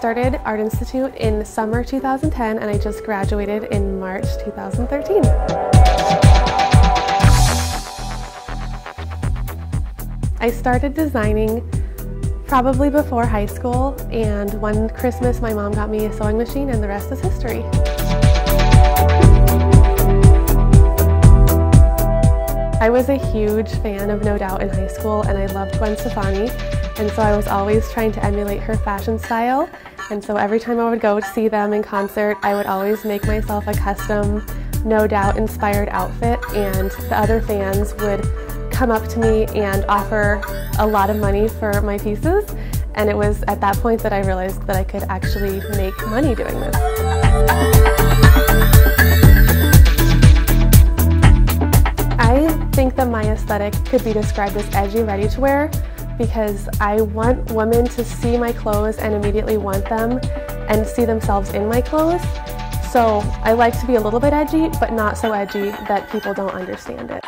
started Art Institute in summer 2010 and I just graduated in March 2013. I started designing probably before high school, and one Christmas my mom got me a sewing machine and the rest is history. I was a huge fan of No Doubt in high school and I loved Gwen Stefani, and so I was always trying to emulate her fashion style, and so every time I would go to see them in concert I would always make myself a custom No Doubt inspired outfit, and the other fans would come up to me and offer a lot of money for my pieces, and it was at that point that I realized that I could actually make money doing this. I think that my aesthetic could be described as edgy ready-to-wear because I want women to see my clothes and immediately want them and see themselves in my clothes. So I like to be a little bit edgy, but not so edgy that people don't understand it.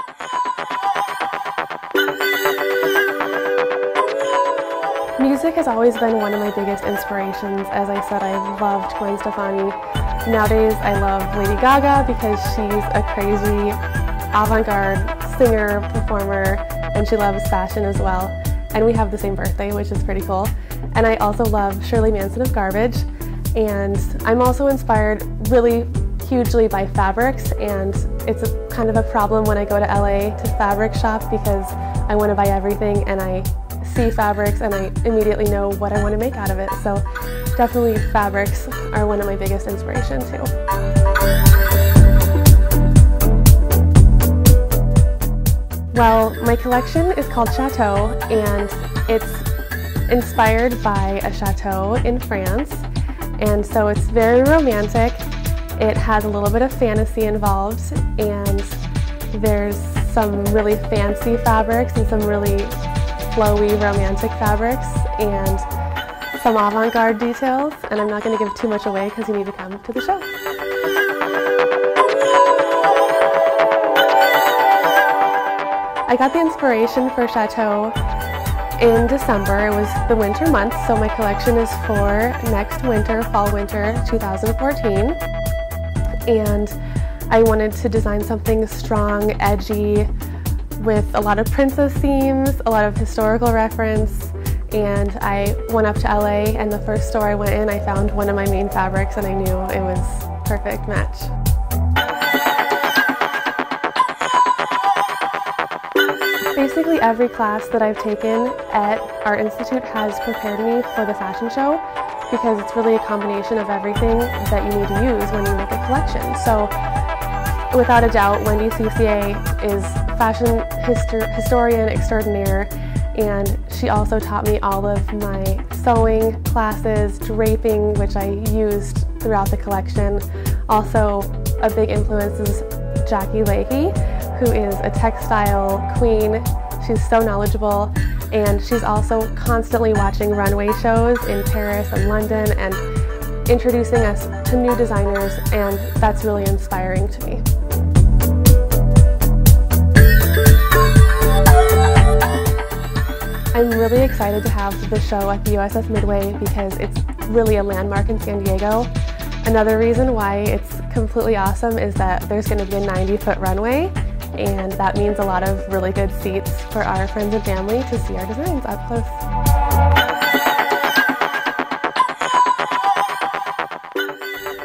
Music has always been one of my biggest inspirations. As I said, I loved Gwen Stefani. Nowadays I love Lady Gaga because she's a crazy avant-garde singer, performer, and she loves fashion as well. And we have the same birthday, which is pretty cool. And I also love Shirley Manson of Garbage. And I'm also inspired really hugely by fabrics, and it's kind of a problem when I go to LA to fabric shop because I want to buy everything and I see fabrics and I immediately know what I want to make out of it. So definitely fabrics are one of my biggest inspirations too. Well, my collection is called Chateau, and it's inspired by a chateau in France, and so it's very romantic. It has a little bit of fantasy involved, and there's some really fancy fabrics and some really flowy romantic fabrics and some avant-garde details, and I'm not going to give too much away because you need to come to the show. I got the inspiration for Chateau in December. It was the winter months, so my collection is for next winter, fall-winter 2014. And I wanted to design something strong, edgy, with a lot of princess themes, a lot of historical reference, and I went up to LA, and the first store I went in I found one of my main fabrics and I knew it was a perfect match. Basically every class that I've taken at Art Institute has prepared me for the fashion show because it's really a combination of everything that you need to use when you make a collection. So without a doubt, Wendy CCA is fashion historian extraordinaire, and she also taught me all of my sewing classes, draping, which I used throughout the collection. Also, a big influence is Jackie Leahy, who is a textile queen. She's so knowledgeable, and she's also constantly watching runway shows in Paris and London and introducing us to new designers, and that's really inspiring to me. I'm really excited to have the show at the USS Midway because it's really a landmark in San Diego. Another reason why it's completely awesome is that there's going to be a 90-foot runway, and that means a lot of really good seats for our friends and family to see our designs up close.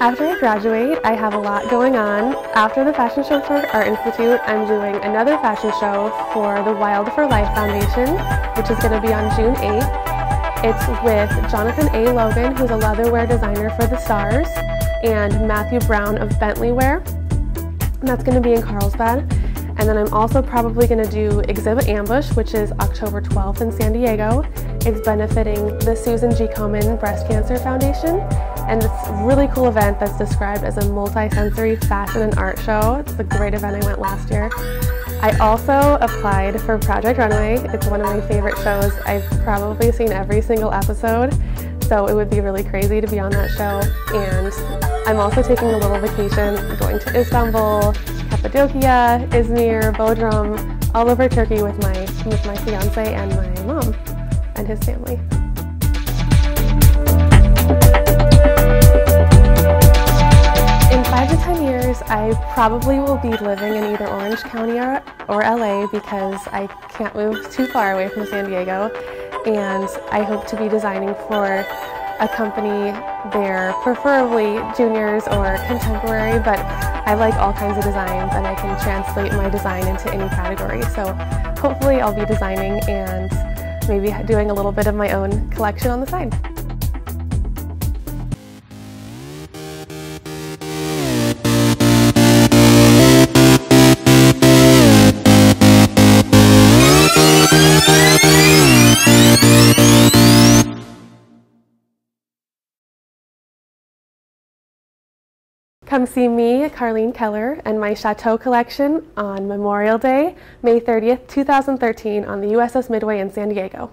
After I graduate, I have a lot going on. After the fashion show for Art Institute, I'm doing another fashion show for the Wild for Life Foundation, which is going to be on June 8th. It's with Jonathan A. Logan, who's a leatherwear designer for the Stars, and Matthew Brown of Bentley Wear. And that's going to be in Carlsbad. And then I'm also probably going to do Exhibit Ambush, which is October 12th in San Diego. It's benefiting the Susan G. Komen Breast Cancer Foundation. And it's a really cool event that's described as a multi-sensory fashion and art show. It's a great event. I went last year. I also applied for Project Runway. It's one of my favorite shows. I've probably seen every single episode, so it would be really crazy to be on that show. And I'm also taking a little vacation, going to Istanbul, Cappadocia, Izmir, Bodrum, all over Turkey with my fiance and my mom and his family. I probably will be living in either Orange County or LA because I can't move too far away from San Diego, and I hope to be designing for a company there, preferably juniors or contemporary, but I like all kinds of designs and I can translate my design into any category. So hopefully I'll be designing and maybe doing a little bit of my own collection on the side. Come see me, Karlene Keller, and my Chateau collection on Memorial Day, May 30th, 2013 on the USS Midway in San Diego.